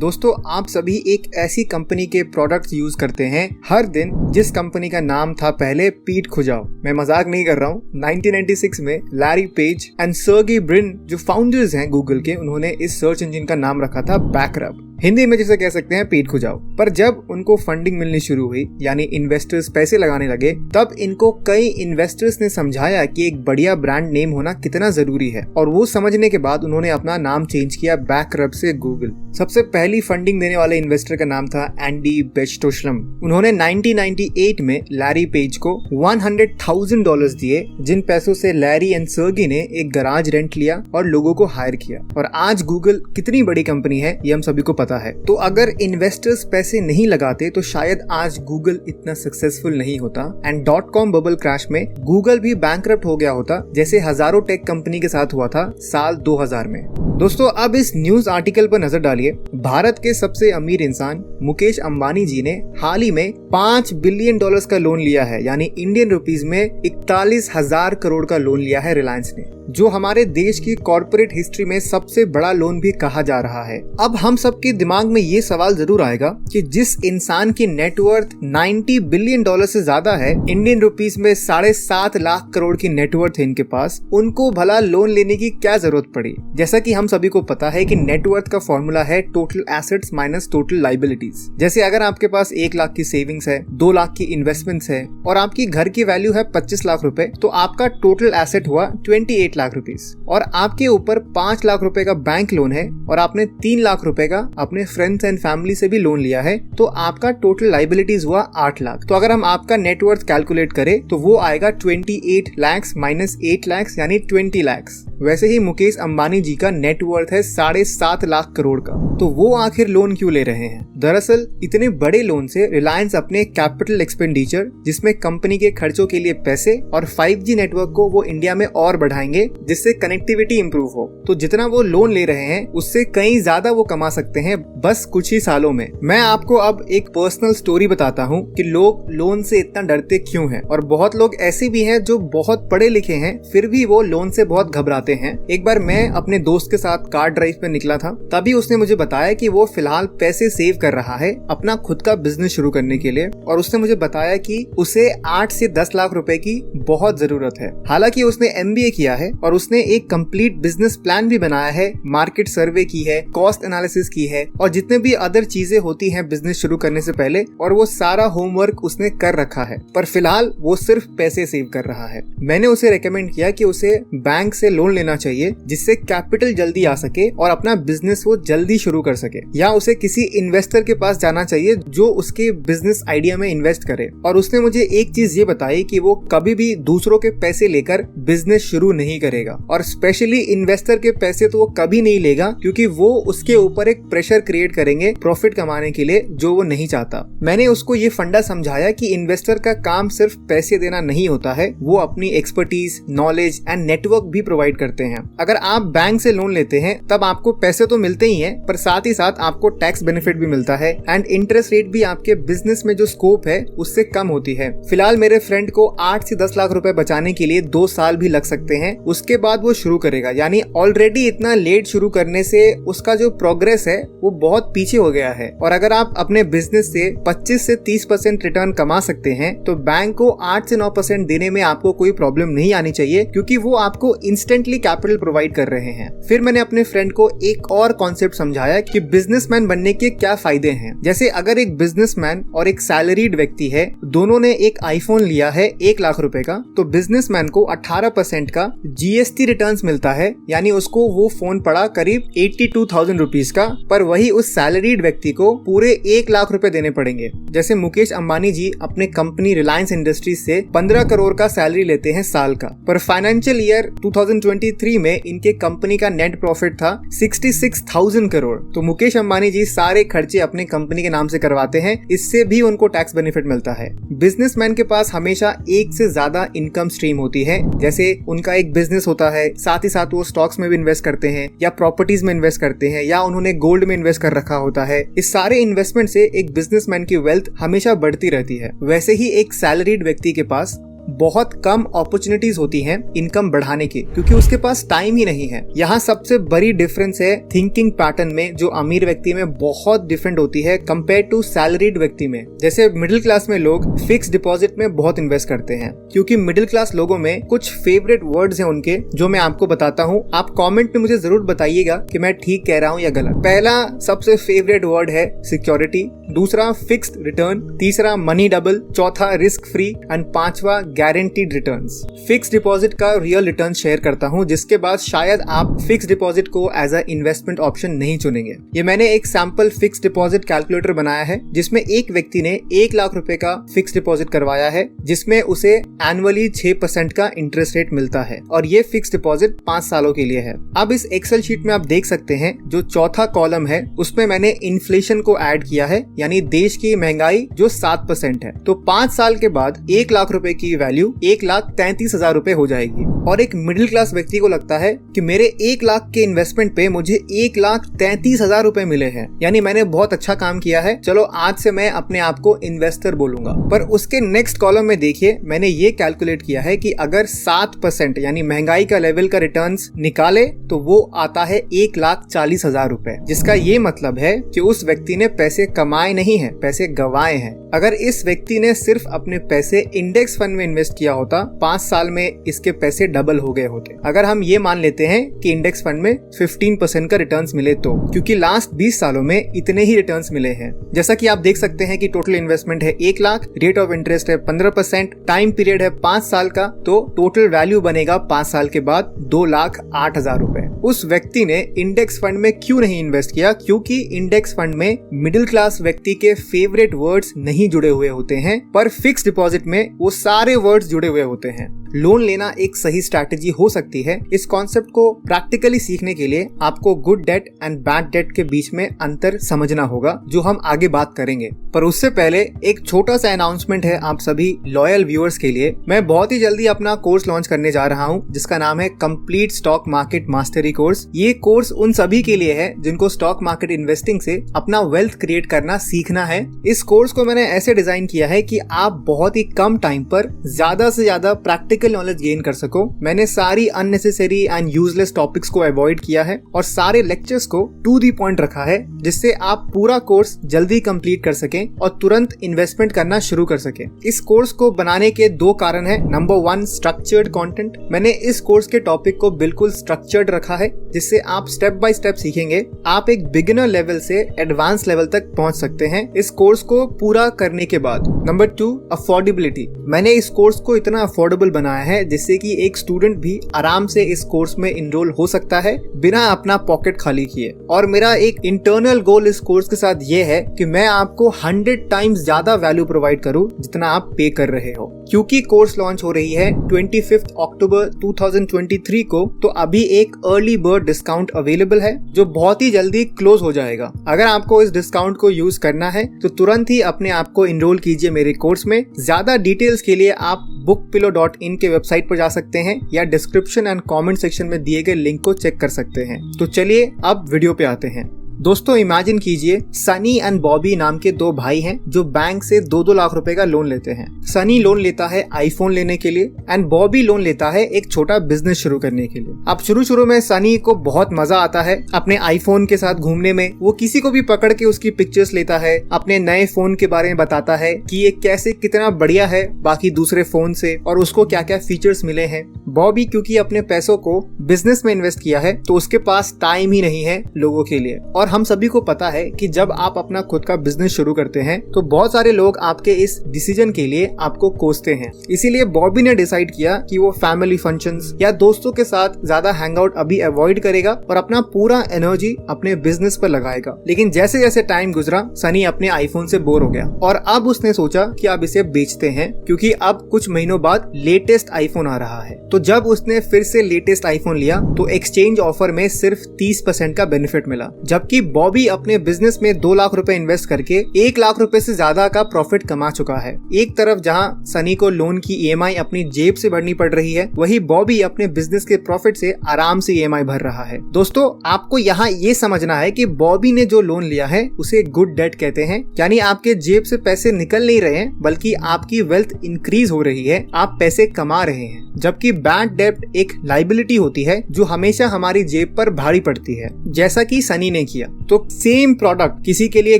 दोस्तों, आप सभी एक ऐसी कंपनी के प्रोडक्ट्स यूज करते हैं हर दिन जिस कंपनी का नाम था पहले पीट खुजाओ। मैं मजाक नहीं कर रहा हूँ। 1996 में Larry page and Sergey Brin जो फाउंडर्स हैं गूगल के, उन्होंने इस सर्च इंजन का नाम रखा था बैकरब, हिंदी में जिसे कह सकते हैं पीट खुजाओ। पर जब उनको फंडिंग मिलनी शुरू हुई, यानी इन्वेस्टर्स पैसे लगाने लगे, तब इनको कई इन्वेस्टर्स ने समझाया कि एक बढ़िया ब्रांड नेम होना कितना जरूरी है, और वो समझने के बाद उन्होंने अपना नाम चेंज किया बैकरब से गूगल। सबसे पहली फंडिंग देने वाले इन्वेस्टर का नाम था एंडी बेच्टोस्लम। उन्होंने 1998 में लैरी पेज को $100,000 दिए, जिन पैसों से लैरी एंड सर्गेई ने एक गराज रेंट लिया और लोगों को हायर किया। और आज गूगल कितनी बड़ी कंपनी है ये हम सभी को पता है। तो अगर इन्वेस्टर्स पैसे नहीं लगाते तो शायद आज गूगल इतना सक्सेसफुल नहीं होता एंड .com बबल क्रैश में गूगल भी बैंकरप्ट हो गया होता, जैसे हजारों टेक कंपनी के साथ हुआ था साल 2000 में। दोस्तों, अब इस न्यूज आर्टिकल पर नजर डालिए। भारत के सबसे अमीर इंसान मुकेश अंबानी जी ने हाल ही में $5 बिलियन का लोन लिया है, यानी इंडियन रुपीज में 41,000 करोड़ का लोन लिया है रिलायंस ने, जो हमारे देश की कॉर्पोरेट हिस्ट्री में सबसे बड़ा लोन भी कहा जा रहा है। अब हम सबके दिमाग में ये सवाल जरूर आएगा कि जिस इंसान की नेटवर्थ $90 बिलियन से ज्यादा है, इंडियन रुपीज में 7.5 लाख करोड़ की नेटवर्थ है इनके पास, उनको भला लोन लेने की क्या जरूरत पड़ी। जैसा कि हम सभी को पता है कि नेटवर्थ का फॉर्मूला है total assets minus total liabilities. जैसे अगर आपके पास 1 लाख की सेविंग्स है, 2 लाख की इन्वेस्टमेंट्स है और आपकी घर की वैल्यू है 25 लाख रुपए, तो आपका टोटल एसेट हुआ 28 लाख रुपीस। और आपके ऊपर 5 लाख रुपए का बैंक लोन है और आपने 3 लाख रुपए का अपने फ्रेंड्स एंड फैमिली से भी लोन लिया है, तो आपका टोटल लाइबिलिटीज हुआ 8 लाख। तो अगर हम आपका नेटवर्थ कैलकुलेट करें तो वो आएगा 28 लाख माइनस 8 लाख यानी 20 लाख। वैसे ही मुकेश अंबानी जी का नेटवर्थ है 7.5 लाख करोड़ का। तो वो आखिर लोन क्यों ले रहे हैं? दरअसल इतने बड़े लोन से रिलायंस अपने कैपिटल एक्सपेंडिचर, जिसमें कंपनी के खर्चों के लिए पैसे और 5G नेटवर्क को वो इंडिया में और बढ़ाएंगे, जिससे कनेक्टिविटी इंप्रूव हो। तो जितना वो लोन ले रहे हैं उससे कहीं ज्यादा वो कमा सकते हैं बस कुछ ही सालों में। मैं आपको अब एक पर्सनल स्टोरी बताता हूँ कि लोग लोन से इतना डरते क्यों हैं। और बहुत लोग ऐसे भी हैं जो बहुत पढ़े लिखे हैं फिर भी वो लोन से बहुत घबराते हैं। एक बार मैं अपने दोस्त के साथ कार ड्राइव पे निकला था, तभी उसने मुझे बताया कि वो फिलहाल पैसे सेव कर रहा है अपना खुद का बिजनेस शुरू करने के लिए, और उसने मुझे बताया कि उसे 8 से 10 लाख रुपए की बहुत जरूरत है। हालांकि उसने MBA किया है और उसने एक कंप्लीट बिजनेस प्लान भी बनाया है, मार्केट सर्वे की है, कॉस्ट एनालिसिस की है और जितने भी अदर चीजें होती हैं बिजनेस शुरू करने से पहले, और वो सारा होमवर्क उसने कर रखा है। पर फिलहाल वो सिर्फ पैसे सेव कर रहा है। मैंने उसे रेकमेंड किया कि उसे बैंक से लोन लेना चाहिए, जिससे कैपिटल जल्दी आ सके और अपना बिजनेस वो जल्दी शुरू कर सके, या उसे किसी इन्वेस्टर के पास जाना चाहिए जो उसके बिजनेस आइडिया में इन्वेस्ट करे। और उसने मुझे एक चीज ये बताई कि वो कभी भी दूसरों के पैसे लेकर बिजनेस शुरू नहीं करेगा, और स्पेशली इन्वेस्टर के पैसे तो वो कभी नहीं लेगा, क्योंकि वो उसके ऊपर एक प्रेशर क्रिएट करेंगे प्रॉफिट कमाने के लिए, जो वो नहीं चाहता। मैंने उसको ये फंडा समझाया कि इन्वेस्टर का काम सिर्फ पैसे देना नहीं होता है, वो अपनी एक्सपर्टीज, नॉलेज एंड नेटवर्क भी प्रोवाइड करते हैं। अगर आप बैंक से लोन लेते हैं तब आपको पैसे तो मिलते ही हैं, पर साथ ही साथ आपको टैक्स बेनिफिट भी मिलता है एंड इंटरेस्ट रेट भी आपके बिजनेस में जो स्कोप है उससे कम होती है। फिलहाल मेरे फ्रेंड को 8 से 10 लाख रुपए बचाने के लिए 2 साल भी लग सकते हैं, उसके बाद वो शुरू करेगा। यानी ऑलरेडी इतना लेट शुरू करने से उसका जो प्रोग्रेस है वो बहुत पीछे हो गया है। और अगर आप अपने बिजनेस से 25 से 30% रिटर्न कमा सकते हैं तो बैंक को 8 से 9% देने में आपको कोई प्रॉब्लम नहीं आनी चाहिए, क्योंकि वो आपको इंस्टेंटली कैपिटल प्रोवाइड कर रहे हैं। फिर मैंने अपने फ्रेंड को एक और कॉन्सेप्ट समझाया कि बिजनेसमैन बनने के क्या फायदे हैं। जैसे अगर एक बिजनेसमैन और एक सैलरीड व्यक्ति है, दोनों ने एक आईफोन लिया है 1 लाख रुपए का, तो बिजनेसमैन को 18% का GST रिटर्न्स मिलता है, यानी उसको वो फोन पड़ा करीब 82,000 रुपीज का, पर वही उस सैलरीड व्यक्ति को पूरे 1 लाख रुपए देने पड़ेंगे। जैसे मुकेश अंबानी जी अपने कंपनी रिलायंस इंडस्ट्रीज से 15 करोड़ का सैलरी लेते हैं साल का, पर फाइनेंशियल ईयर 2023 में इनके कंपनी का नेट प्रॉफिट था 66,000 करोड़। तो मुकेश अंबानी जी सारे खर्चे अपने कंपनी के नाम से करवाते हैं, इससे भी उनको टैक्स बेनिफिट मिलता है। बिजनेसमैन के पास हमेशा एक से ज्यादा इनकम स्ट्रीम होती है, जैसे उनका एक बिजनेस होता है, साथ ही साथ वो स्टॉक्स में भी इन्वेस्ट करते हैं या प्रॉपर्टीज में इन्वेस्ट करते हैं या उन्होंने गोल्ड में इन्वेस्ट कर रखा होता है। इस सारे इन्वेस्टमेंट से एक बिजनेसमैन की वेल्थ हमेशा बढ़ती रहती है। वैसे ही एक सैलरीड व्यक्ति के पास बहुत कम अपॉर्चुनिटीज होती हैं इनकम बढ़ाने की, क्योंकि उसके पास टाइम ही नहीं है। यहाँ सबसे बड़ी डिफरेंस है थिंकिंग पैटर्न में, जो अमीर व्यक्ति में बहुत डिफरेंट होती है कंपेयर टू सैलरीड व्यक्ति में। जैसे मिडिल क्लास में लोग फिक्स डिपॉजिट में बहुत इन्वेस्ट करते हैं, क्योंकि मिडिल क्लास लोगों में कुछ फेवरेट वर्ड्स हैं उनके, जो मैं आपको बताता हूँ। आप कमेंट में मुझे जरूर बताइएगा कि मैं ठीक कह रहा हूँ या गलत। पहला सबसे फेवरेट वर्ड है सिक्योरिटी, दूसरा फिक्स्ड रिटर्न, तीसरा मनी डबल, चौथा रिस्क फ्री एंड पांचवा गारंटीड रिटर्न्स। फिक्स्ड डिपॉजिट का रियल रिटर्न शेयर करता हूँ, जिसके बाद शायद आप फिक्स्ड डिपॉजिट को एज अ इन्वेस्टमेंट ऑप्शन नहीं चुनेंगे। ये मैंने एक सैंपल फिक्स्ड डिपॉजिट कैलकुलेटर बनाया है, जिसमें एक व्यक्ति ने 1 लाख रुपए का फिक्स्ड डिपॉजिट करवाया है, जिसमें उसे एनुअली 6% का इंटरेस्ट रेट मिलता है, और ये फिक्स्ड डिपॉजिट 5 सालों के लिए है। अब इस एक्सेल शीट में आप देख सकते हैं, जो चौथा कॉलम है उसमें मैंने इन्फ्लेशन को ऐड किया है, यानी देश की महंगाई जो 7% है। तो 5 साल के बाद 1 लाख रुपए की वैल्यू 1,33,000 रुपए हो जाएगी। और एक मिडिल क्लास व्यक्ति को लगता है कि मेरे 1 लाख के इन्वेस्टमेंट पे मुझे 1,33,000 रुपए मिले हैं, यानी मैंने बहुत अच्छा काम किया है, चलो आज से मैं अपने आप को इन्वेस्टर बोलूंगा। पर उसके नेक्स्ट कॉलम में देखिए, मैंने ये कैलकुलेट किया है कि अगर 7% यानी महंगाई का लेवल का रिटर्न्स निकाले तो वो आता है 1,40,000 रुपए, जिसका ये मतलब है कि उस व्यक्ति ने पैसे कमाए नहीं है, पैसे गंवाए हैं। अगर इस व्यक्ति ने सिर्फ अपने पैसे इंडेक्स फंड में इन्वेस्ट किया होता, 5 साल में इसके पैसे डबल हो गए होते। अगर हम ये मान लेते हैं कि इंडेक्स फंड में 15% का रिटर्न्स मिले तो, क्योंकि लास्ट 20 सालों में इतने ही रिटर्न्स मिले हैं। जैसा कि आप देख सकते हैं कि टोटल इन्वेस्टमेंट है 1 लाख, रेट ऑफ इंटरेस्ट है 15%, टाइम पीरियड है 5 साल का, तो टोटल वैल्यू बनेगा 5 साल के बाद 2,08,000 रुपए। उस व्यक्ति ने इंडेक्स फंड में क्यों नहीं इन्वेस्ट किया? क्योंकि इंडेक्स फंड में मिडिल क्लास व्यक्ति के फेवरेट वर्ड्स नहीं जुड़े हुए होते हैं, पर फिक्स्ड डिपॉजिट में वो सारे वर्ड्स जुड़े हुए होते हैं। लोन लेना एक सही स्ट्रैटेजी हो सकती है। इस कॉन्सेप्ट को प्रैक्टिकली सीखने के लिए आपको good debt and bad debt के बीच में अंतर समझना होगा, जो हम आगे बात करेंगे। पर उससे पहले एक छोटा सा अनाउंसमेंट है आप सभी लॉयल व्यूअर्स के लिए। मैं बहुत ही जल्दी अपना कोर्स लॉन्च करने जा रहा हूँ, जिसका नाम है complete stock market mastery course. ये कोर्स उन सभी के लिए है जिनको स्टॉक मार्केट इन्वेस्टिंग से अपना वेल्थ क्रिएट करना सीखना है। इस कोर्स को मैंने ऐसे डिजाइन किया है कि आप बहुत ही कम टाइम पर ज्यादा से ज्यादा प्रैक्टिकल नॉलेज गेन कर सको। मैंने सारी अननेसेसरी एंड यूजलेस टॉपिक्स को अवॉइड किया है और सारे लेक्चर्स को टू द पॉइंट रखा है, जिससे आप पूरा कोर्स जल्दी कंप्लीट कर सकें और तुरंत इन्वेस्टमेंट करना शुरू कर सकें। इस कोर्स को बनाने के 2 कारण है। Number 1, structured content. मैंने इस कोर्स के टॉपिक को बिल्कुल स्ट्रक्चर्ड रखा है, जिससे आप स्टेप बाय स्टेप सीखेंगे। आप एक बिगिनर लेवल से एडवांस लेवल तक पहुंच सकते हैं इस कोर्स को पूरा करने के बाद। Number 2, affordability. मैंने इस कोर्स को इतना अफोर्डेबल बनाया है जिससे कि एक स्टूडेंट भी आराम से इस कोर्स में इनरोल हो सकता है बिना अपना पॉकेट खाली किए। और मेरा एक इंटरनल गोल इस कोर्स के साथ ये है कि मैं आपको 100 टाइम्स ज्यादा वैल्यू प्रोवाइड करूं जितना आप पे कर रहे हो। क्योंकि कोर्स लॉन्च हो रही है 25 अक्टूबर 2023 को, तो अभी एक अर्ली बर्ड डिस्काउंट अवेलेबल है जो बहुत ही जल्दी क्लोज हो जाएगा। अगर आपको इस डिस्काउंट को यूज करना है तो तुरंत ही अपने आप को इनरोल कीजिए मेरे कोर्स में। ज्यादा डिटेल्स के लिए आप bookpillow.in के वेबसाइट पर जा सकते हैं या डिस्क्रिप्शन एंड कमेंट सेक्शन में दिए गए लिंक को चेक कर सकते हैं। तो चलिए अब वीडियो पे आते हैं। दोस्तों इमेजिन कीजिए, सनी एंड बॉबी नाम के 2 भाई हैं जो बैंक से 2-2 लाख रुपए का लोन लेते हैं। सनी लोन लेता है आईफोन लेने के लिए एंड बॉबी लोन लेता है एक छोटा बिजनेस शुरू करने के लिए। अब शुरू में सनी को बहुत मजा आता है अपने आईफोन के साथ घूमने में। वो किसी को भी पकड़ के उसकी पिक्चर्स लेता है, अपने नए फोन के बारे में बताता है कि ये कैसे कितना बढ़िया है बाकी दूसरे फोन से और उसको क्या क्या फीचर्स मिले हैं। बॉबी क्योंकि अपने पैसों को बिजनेस में इन्वेस्ट किया है तो उसके पास टाइम ही नहीं है लोगों के लिए। और हम सभी को पता है कि जब आप अपना खुद का बिजनेस शुरू करते हैं तो बहुत सारे लोग आपके इस डिसीजन के लिए आपको कोसते हैं। इसीलिए बॉबी ने डिसाइड किया कि वो फैमिली फंक्शंस या दोस्तों के साथ ज्यादा हैंगआउट अभी अवॉइड करेगा और अपना पूरा एनर्जी अपने बिजनेस पर लगाएगा। लेकिन जैसे जैसे टाइम गुजरा, सनी अपने आईफोन से बोर हो गया और अब उसने सोचा कि अब इसे बेचते हैं, क्योंकि अब कुछ महीनों बाद लेटेस्ट आईफोन आ रहा है। तो जब उसने फिर से लेटेस्ट आईफोन लिया तो एक्सचेंज ऑफर में सिर्फ 30% का बेनिफिट मिला, जबकि क्योंकि बॉबी अपने बिजनेस में 2 लाख रुपए इन्वेस्ट करके 1 लाख रुपए से ज्यादा का प्रॉफिट कमा चुका है। एक तरफ जहां सनी को लोन की EMI अपनी जेब से भरनी पड़ रही है, वही बॉबी अपने बिजनेस के प्रॉफिट से आराम से EMI भर रहा है। दोस्तों, आपको यहाँ ये समझना है कि बॉबी ने जो लोन लिया है उसे गुड डेट कहते हैं, यानी आपके जेब से पैसे निकल नहीं रहे हैं बल्कि आपकी वेल्थ इंक्रीज हो रही है, आप पैसे कमा रहे हैं। जबकि बैड डेब्ट एक लाइबिलिटी होती है जो हमेशा हमारी जेब पर भारी पड़ती है, जैसा कि सनी ने किया। तो सेम प्रोडक्ट किसी के लिए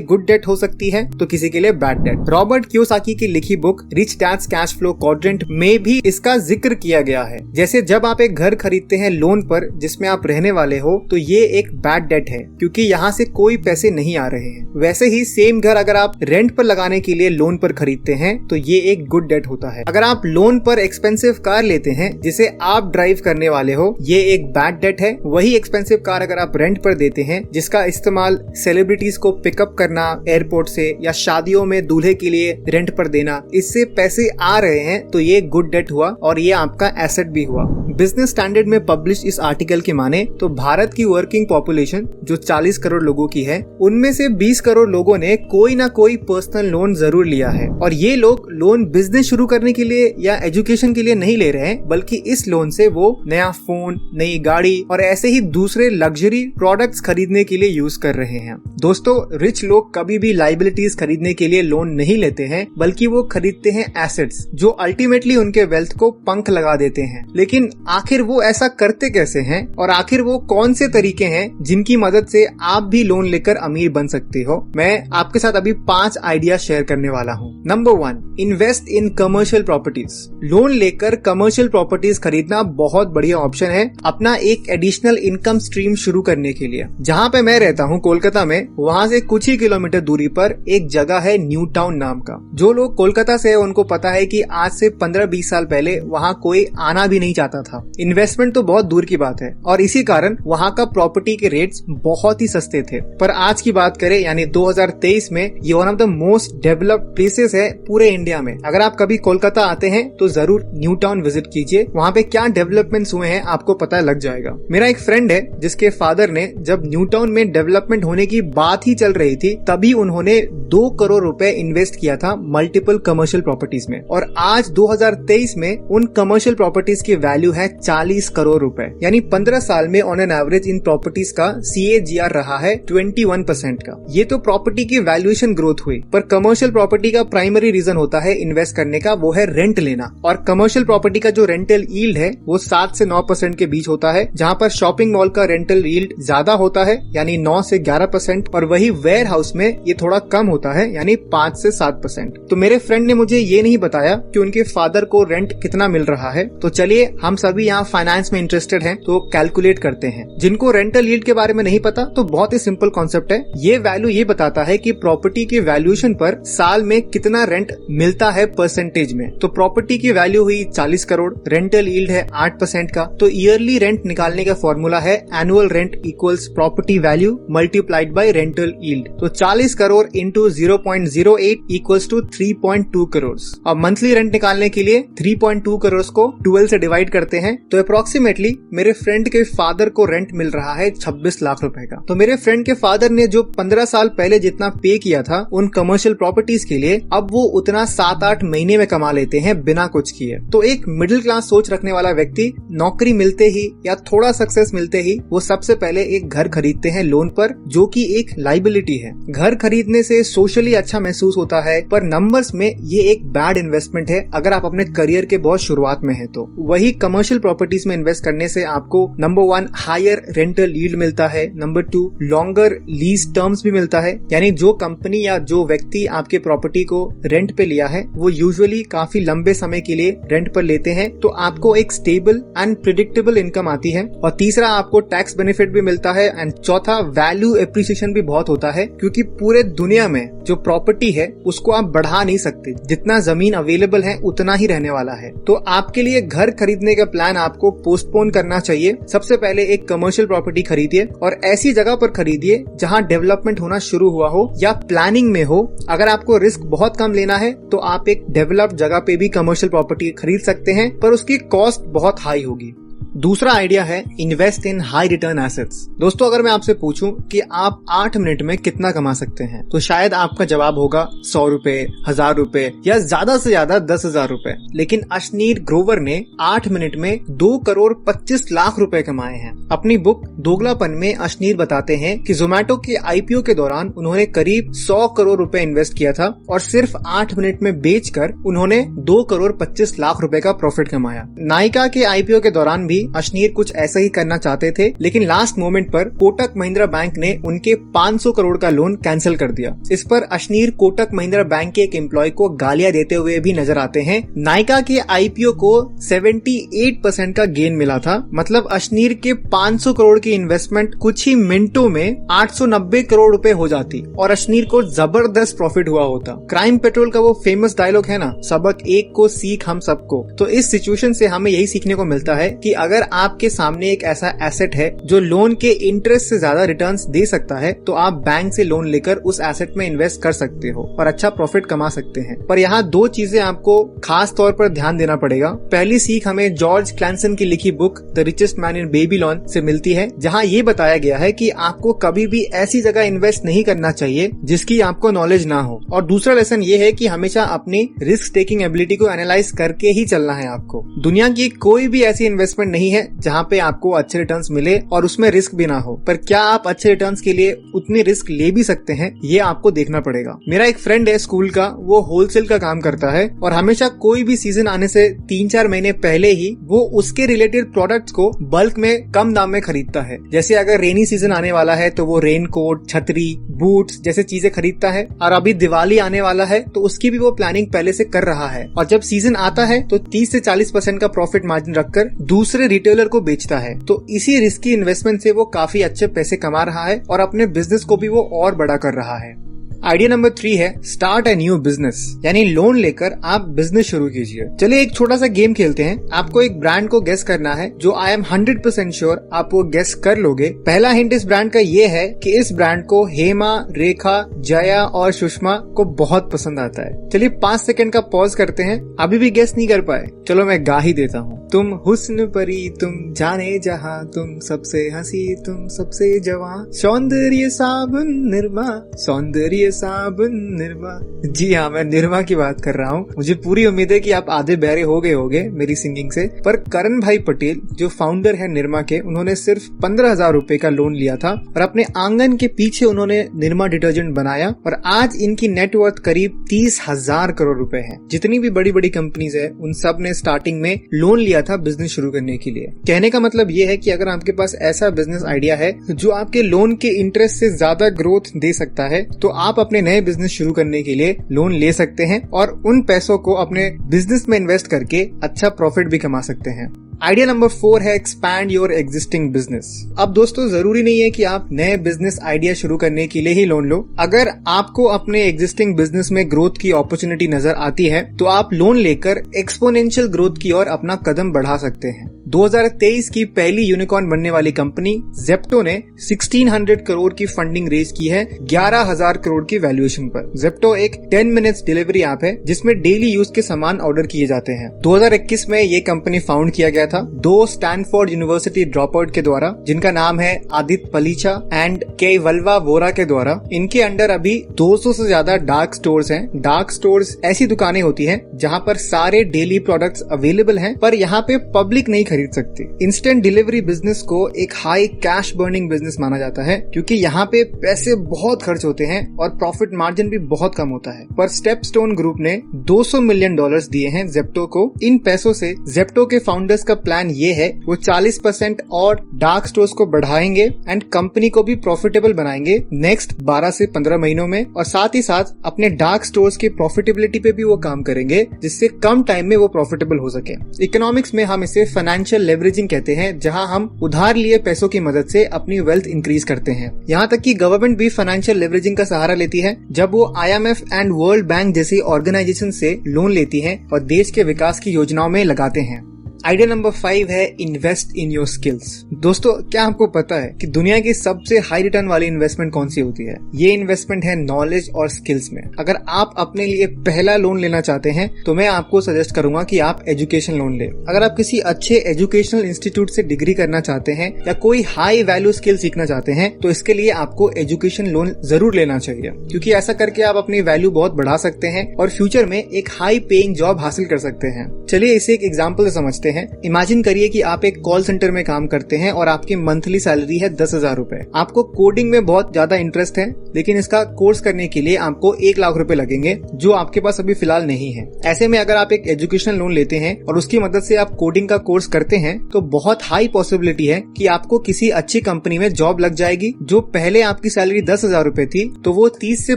गुड डेट हो सकती है तो किसी के लिए बैड डेट। रॉबर्ट कियोसाकी की लिखी book rich dad's cash flow quadrant में भी इसका जिक्र किया गया है। जैसे जब आप एक घर खरीदते हैं लोन पर जिसमें आप रहने वाले हो, तो ये एक बैड डेट है क्योंकि यहाँ से कोई पैसे नहीं आ रहे हैं। वैसे ही सेम घर अगर आप रेंट पर लगाने के लिए लोन पर खरीदते हैं तो ये एक गुड डेट होता है। अगर आप लोन पर एक्सपेंसिव कार लेते हैं जिसे आप ड्राइव करने वाले हो, ये एक बैड डेट है। वही एक्सपेंसिव कार अगर आप रेंट पर देते हैं जिसका इस्तेमाल सेलिब्रिटीज को पिकअप करना एयरपोर्ट से या शादियों में दूल्हे के लिए रेंट पर देना, इससे पैसे आ रहे हैं, तो ये गुड डेट हुआ और ये आपका एसेट भी हुआ। बिजनेस स्टैंडर्ड में पब्लिश इस आर्टिकल के माने तो भारत की वर्किंग पॉपुलेशन जो 40 करोड़ लोगों की है, उनमें से 20 करोड़ लोगों ने कोई ना कोई पर्सनल लोन जरूर लिया है। और ये लोग लोन बिजनेस शुरू करने के लिए या एजुकेशन के लिए नहीं ले रहे हैं, बल्कि इस लोन से वो नया फोन, नई गाड़ी और ऐसे ही दूसरे लग्जरी प्रोडक्ट्स खरीदने के लिए यूज कर रहे हैं। दोस्तों, रिच लोग कभी भी लाइबिलिटीज खरीदने के लिए लोन नहीं लेते हैं, बल्कि वो खरीदते हैं एसेट्स जो अल्टीमेटली उनके वेल्थ को पंख लगा देते हैं। लेकिन आखिर वो ऐसा करते कैसे हैं और आखिर वो कौन से तरीके हैं जिनकी मदद से आप भी लोन लेकर अमीर बन सकते हो, मैं आपके साथ अभी 5 आइडिया शेयर करने वाला हूँ। Number 1, invest in commercial properties. Loan लेकर कमर्शियल प्रॉपर्टीज खरीदना बहुत बढ़िया ऑप्शन है अपना एक एडिशनल इनकम स्ट्रीम शुरू करने के लिए। जहाँ पे मैं रहता हूँ कोलकाता में, वहाँ से कुछ ही किलोमीटर दूरी पर एक जगह है न्यू टाउन नाम का। जो लोग कोलकाता से है उनको पता है कि आज से 15-20 साल पहले वहाँ कोई आना भी नहीं चाहता था। इन्वेस्टमेंट तो बहुत दूर की बात है और इसी कारण वहाँ का प्रॉपर्टी के रेट्स बहुत ही सस्ते थे। पर आज की बात करें यानी 2023 में ये one of the most developed places है पूरे इंडिया में। अगर आप कभी कोलकाता आते हैं तो जरूर न्यू टाउन विजिट कीजिए, वहाँ पे क्या डेवलपमेंट्स हुए हैं आपको पता लग जाएगा। मेरा एक फ्रेंड है जिसके फादर ने जब न्यू टाउन में डेवलपमेंट होने की बात ही चल रही थी, तभी उन्होंने 2 करोड़ रुपए इन्वेस्ट किया था मल्टीपल कमर्शियल प्रॉपर्टीज में। और आज 2023 में उन कमर्शियल प्रॉपर्टीज की वैल्यू है 40 करोड़ रुपए, यानी 15 साल में on an average in properties का CAGR रहा है 21% का। ये तो प्रॉपर्टी की वैल्यूएशन ग्रोथ हुई, पर कमर्शियल प्रॉपर्टी का प्राइमरी रीजन होता है इन्वेस्ट करने का, वो है रेंट लेना। और कमर्शियल प्रॉपर्टी का जो रेंटल यील्ड है वो 7 से 9% के बीच होता है, जहाँ पर शॉपिंग मॉल का रेंटल यील्ड ज्यादा होता है यानी 9 से 11%, और वही वेयर हाउस में ये थोड़ा कम होता है यानी 5 से 7%। तो मेरे फ्रेंड ने मुझे ये नहीं बताया कि उनके फादर को रेंट कितना मिल रहा है। तो चलिए, हम सभी यहाँ फाइनेंस में इंटरेस्टेड हैं तो कैलकुलेट करते हैं। जिनको रेंटल यील्ड के बारे में नहीं पता तो बहुत ही सिंपल कॉन्सेप्ट है। ये वैल्यू ये बताता है कि प्रॉपर्टी की वैल्यूएशन पर साल में कितना रेंट मिलता है परसेंटेज में। तो प्रॉपर्टी की वैल्यू हुई 40 करोड़, रेंटल यील्ड है 8% का, तो ईयरली रेंट निकालने का फॉर्मूला है annual rent equals property value multiplied by rental yield. तो 40 crore into 0.08 equals to 3.2 crore. अब मंथली रेंट निकालने के लिए 3.2 करोड़ को 12 से डिवाइड करते हैं तो अप्रोक्सीमेटली मेरे फ्रेंड के फादर को रेंट मिल रहा है 26 लाख रुपए का। तो मेरे फ्रेंड के फादर ने जो 15 साल पहले जितना पे किया था उन कमर्शियल प्रॉपर्टीज के लिए, अब वो उतना 7-8 महीने में कमा लेते हैं बिना कुछ किए। तो एक मिडिल क्लास सोच रखने वाला व्यक्ति नौकरी मिलते ही या थोड़ा सक्सेस मिलते ही वो सबसे पहले एक घर खरीदते हैं लोन पर, जो कि एक लाइबिलिटी है। घर खरीदने से सोशली अच्छा महसूस होता है, पर नंबर्स में ये एक बैड इन्वेस्टमेंट है अगर आप अपने करियर के बहुत शुरुआत में है। तो वही कमर्शियल प्रॉपर्टीज में इन्वेस्ट करने से आपको नंबर 1 हायर रेंटल यील्ड मिलता है, नंबर 2 लॉन्गर लीज टर्म्स भी मिलता है, यानी जो कंपनी या जो व्यक्ति आपके प्रॉपर्टी को रेंट पे लिया है वो यूजुअली काफी लंबे समय के लिए रेंट पर लेते हैं, तो आपको एक स्टेबल एंड प्रिडिक्टेबल इनकम आती है। और तीसरा, आपको टैक्स बेनिफिट भी मिलता है, एंड चौथा, वैल्यू एप्रिसिएशन भी बहुत होता है, क्योंकि पूरे दुनिया में जो प्रॉपर्टी है उसको आप बढ़ा नहीं सकते, जितना जमीन अवेलेबल है उतना ही रहने वाला है। तो आपके लिए घर खरीदने का प्लान आपको पोस्टपोन करना चाहिए। सबसे पहले एक कमर्शियल प्रॉपर्टी खरीदिए और ऐसी जगह पर खरीदिए जहां डेवलपमेंट होना शुरू हुआ हो या प्लानिंग में हो। अगर आपको रिस्क बहुत कम लेना है तो आप एक डेवलप्ड जगह पे भी कमर्शियल प्रॉपर्टी खरीद सकते हैं, पर उसकी कॉस्ट बहुत हाई होगी। दूसरा आइडिया है invest in high return assets. दोस्तों, अगर मैं आपसे पूछूं कि आप 8 मिनट में कितना कमा सकते हैं, तो शायद आपका जवाब होगा 100 रुपए, 1000 रुपए या ज्यादा से ज्यादा 10,000 रुपए। लेकिन अशनीर ग्रोवर ने 8 मिनट में 2 करोड़ 25 लाख रुपए कमाए हैं। अपनी बुक दोगलापन में अशनीर बताते हैं कि जोमेटो के आईपीओ के दौरान उन्होंने करीब 100 करोड़ रुपए इन्वेस्ट किया था और सिर्फ 8 मिनट में बेचकर उन्होंने 2 करोड़ 25 लाख रुपए का प्रॉफिट कमाया। नायका के आईपीओ के दौरान भी अशनीर कुछ ऐसा ही करना चाहते थे, लेकिन लास्ट मोमेंट पर कोटक महिंद्रा बैंक ने उनके 500 करोड़ का लोन कैंसिल कर दिया। इस पर अशनीर कोटक महिंद्रा बैंक के एक एम्प्लॉय को गालियां देते हुए भी नजर आते हैं। नायका के आईपीओ को 78% का गेन मिला था, मतलब अशनीर के 500 करोड़ की इन्वेस्टमेंट कुछ ही मिनटों में 890 करोड़ रुपए हो जाती और अशनीर को जबरदस्त प्रॉफिट हुआ होता। क्राइम पेट्रोल का वो फेमस डायलॉग है ना, सबक एक को सीख हम सबको। तो इस सिचुएशन से हमें यही सीखने को मिलता है कि अगर आपके सामने एक ऐसा एसेट है जो लोन के इंटरेस्ट से ज्यादा रिटर्न्स दे सकता है, तो आप बैंक से लोन लेकर उस एसेट में इन्वेस्ट कर सकते हो और अच्छा प्रॉफिट कमा सकते हैं। पर यहाँ 2 चीजें आपको खास तौर पर ध्यान देना पड़ेगा। पहली सीख हमें जॉर्ज क्लैंसन की लिखी book the richest man in Babylon से मिलती है, जहाँ ये बताया गया है कि आपको कभी भी ऐसी जगह इन्वेस्ट नहीं करना चाहिए जिसकी आपको नॉलेज ना हो। और दूसरा लेसन ये है कि हमेशा अपनी रिस्क टेकिंग एबिलिटी को एनालाइज करके ही चलना है आपको। दुनिया की कोई भी ऐसी इन्वेस्टमेंट नहीं है जहाँ पे आपको अच्छे रिटर्न्स मिले और उसमें रिस्क भी ना हो। पर क्या आप अच्छे रिटर्न्स के लिए उतने रिस्क ले भी सकते हैं, ये आपको देखना पड़ेगा। मेरा एक फ्रेंड है स्कूल का, वो होलसेल का काम करता है और हमेशा कोई भी सीजन आने से 3-4 महीने पहले ही वो उसके रिलेटेड प्रोडक्ट्स को बल्क में कम दाम में खरीदता है। जैसे अगर रेनी सीजन आने वाला है तो वो रेन कोट, छतरी, बूट्स जैसे चीजें खरीदता है, और अभी दिवाली आने वाला है तो उसकी भी वो प्लानिंग पहले से कर रहा है। और जब सीजन आता है तो 30 से 40% का प्रॉफिट मार्जिन रखकर दूसरे रिटेलर को बेचता है। तो इसी रिस्की इन्वेस्टमेंट से वो काफी अच्छे पैसे कमा रहा है और अपने बिजनेस को भी वो और बड़ा कर रहा है। आइडिया नंबर 3 है स्टार्ट अ न्यू बिजनेस, यानी लोन लेकर आप बिजनेस शुरू कीजिए। चलिए एक छोटा सा गेम खेलते हैं। आपको एक ब्रांड को गेस करना है जो आई एम 100% श्योर आप वो गेस कर लोगे। पहला हिंट इस ब्रांड का ये है कि इस ब्रांड को हेमा, रेखा, जया और सुषमा को बहुत पसंद आता है। चलिए 5 सेकंड का पॉज करते हैं। अभी भी गेस नहीं कर पाए? चलो मैं गा ही देता हूँ। तुम हुस्न परी, तुम जाने जहाँ, तुम सबसे हंसी, तुम सबसे जवां, सौंदर्य साबुन निरमा, सौंदर्य साबुन निरमा। जी हाँ, मैं निरमा की बात कर रहा हूँ। मुझे पूरी उम्मीद है कि आप आधे बहरे हो गए होंगे मेरी सिंगिंग से। पर करण भाई पटेल जो फाउंडर है निरमा के, उन्होंने सिर्फ 15,000 रुपए का लोन लिया था और अपने आंगन के पीछे उन्होंने निरमा डिटर्जेंट बनाया और आज इनकी नेटवर्थ करीब 30,000 करोड़ रुपए है। जितनी भी बड़ी बड़ी कंपनीज है उन सब ने स्टार्टिंग में लोन लिया था बिजनेस शुरू करने के लिए। कहने का मतलब ये है कि अगर आपके पास ऐसा बिजनेस आइडिया है जो आपके लोन के इंटरेस्ट से ज्यादा ग्रोथ दे सकता है, तो आप अपने नए बिजनेस शुरू करने के लिए लोन ले सकते हैं और उन पैसों को अपने बिजनेस में इन्वेस्ट करके अच्छा प्रॉफिट भी कमा सकते हैं। आइडिया नंबर 4 है एक्सपैंड योर एग्जिस्टिंग बिजनेस। अब दोस्तों, जरूरी नहीं है कि आप नए बिजनेस आइडिया शुरू करने के लिए ही लोन लो। अगर आपको अपने एग्जिस्टिंग बिजनेस में ग्रोथ की अपॉर्चुनिटी नजर आती है तो आप लोन लेकर एक्सपोनेंशियल ग्रोथ की ओर अपना कदम बढ़ा सकते हैं। 2023 की पहली यूनिकॉर्न बनने वाली कंपनी जेप्टो ने 1600 करोड़ की फंडिंग रेज की है 11,000 करोड़ की वैल्यूएशन पर। जेप्टो एक 10 मिनट्स डिलीवरी ऐप है जिसमें डेली यूज के सामान ऑर्डर किए जाते हैं। 2021 में ये कंपनी फाउंड किया गया था 2 स्टैनफोर्ड यूनिवर्सिटी ड्रॉप आउट के द्वारा, जिनका नाम है आदित्य पलीचा एंड केवल्वा वोरा के द्वारा। इनके अंडर अभी 200 से ज्यादा डार्क स्टोर्स हैं। डार्क स्टोर्स ऐसी दुकानें होती हैं जहां पर सारे डेली प्रोडक्ट्स अवेलेबल हैं, पर यहाँ पे पब्लिक नहीं खरीद सकती। इंस्टेंट डिलीवरी बिजनेस को एक हाई कैश बर्निंग बिजनेस माना जाता है क्योंकि यहाँ पे पैसे बहुत खर्च होते हैं और प्रॉफिट मार्जिन भी बहुत कम होता है। पर स्टेपस्टोन ग्रुप ने $200 मिलियन दिए हैं जेप्टो को। इन पैसों से जेप्टो के फाउंडर्स का प्लान ये है वो 40% और डार्क स्टोर्स को बढ़ाएंगे एंड कंपनी को भी प्रॉफिटेबल बनाएंगे नेक्स्ट 12 से 15 महीनों में, और साथ ही साथ अपने डार्क स्टोर्स की प्रॉफिटेबिलिटी पे भी वो काम करेंगे जिससे कम टाइम में वो प्रॉफिटेबल हो सके। इकोनॉमिक्स में हम इसे फाइनेंशियल लेवरेजिंग कहते हैं, जहां हम उधार लिए पैसों की मदद से अपनी वेल्थ इंक्रीज करते हैं। यहाँ तक कि गवर्नमेंट भी फाइनेंशियल लेवरेजिंग का सहारा लेती है जब वो IMF एंड वर्ल्ड बैंक जैसी ऑर्गेनाइजेशन से लोन लेती है और देश के विकास की योजनाओं में लगाते हैं। आइडिया नंबर 5 है इन्वेस्ट इन योर स्किल्स। दोस्तों, क्या आपको पता है कि दुनिया की सबसे हाई रिटर्न वाली इन्वेस्टमेंट कौन सी होती है? ये इन्वेस्टमेंट है नॉलेज और स्किल्स में। अगर आप अपने लिए पहला लोन लेना चाहते हैं तो मैं आपको सजेस्ट करूंगा कि आप एजुकेशन लोन ले। अगर आप किसी अच्छे एजुकेशनल इंस्टीट्यूट से डिग्री करना चाहते हैं या कोई हाई वैल्यू स्किल सीखना चाहते हैं तो इसके लिए आपको एजुकेशन लोन जरूर लेना चाहिए, क्योंकि ऐसा करके आप अपनी वैल्यू बहुत बढ़ा सकते हैं और फ्यूचर में एक हाई पेइंग जॉब हासिल कर सकते हैं। चलिए इसे एक एग्जांपल से समझते हैं। इमेजिन करिए कि आप एक कॉल सेंटर में काम करते हैं और आपकी मंथली सैलरी है 10,000 रुपए। आपको कोडिंग में बहुत ज्यादा इंटरेस्ट है, लेकिन इसका कोर्स करने के लिए आपको 1 लाख रुपए लगेंगे, जो आपके पास अभी फिलहाल नहीं है। ऐसे में अगर आप एक एजुकेशन लोन लेते हैं और उसकी मदद से आप कोडिंग का कोर्स करते हैं तो बहुत हाई पॉसिबिलिटी है कि आपको किसी अच्छी कंपनी में जॉब लग जाएगी। जो पहले आपकी सैलरी 10,000 रुपए थी तो वो 30 से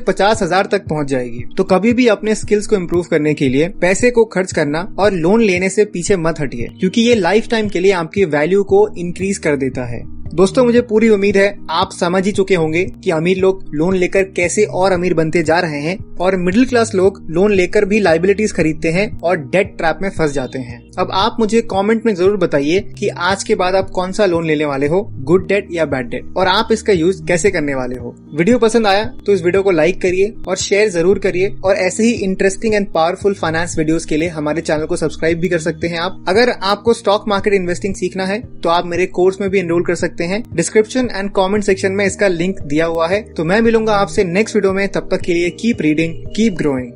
50,000 तक पहुंच जाएगी। तो कभी भी अपने स्किल्स को इम्प्रूव करने के लिए पैसे को खर्च करना और लोन लेने से पीछे मत हटिए, क्योंकि ये लाइफ टाइम के लिए आपकी वैल्यू को इंक्रीज कर देता है। दोस्तों, मुझे पूरी उम्मीद है आप समझ ही चुके होंगे कि अमीर लोग लोन लेकर कैसे और अमीर बनते जा रहे हैं और मिडिल क्लास लोग लोन लेकर भी लायबिलिटीज खरीदते हैं और डेट ट्रैप में फंस जाते हैं। अब आप मुझे कमेंट में जरूर बताइए कि आज के बाद आप कौन सा लोन लेने वाले हो, गुड डेट या बैड डेट, और आप इसका यूज कैसे करने वाले हो। वीडियो पसंद आया तो इस वीडियो को लाइक करिए और शेयर जरूर करिए, और ऐसे ही interesting and powerful finance videos के लिए हमारे चैनल को सब्सक्राइब भी कर सकते हैं आप। अगर आपको स्टॉक मार्केट इन्वेस्टिंग सीखना है तो आप मेरे कोर्स में भी एनरोल कर सकते हैं। डिस्क्रिप्शन एंड कमेंट सेक्शन में इसका लिंक दिया हुआ है। तो मैं मिलूंगा आपसे नेक्स्ट वीडियो में। तब तक के लिए कीप रीडिंग, कीप ग्रोइंग।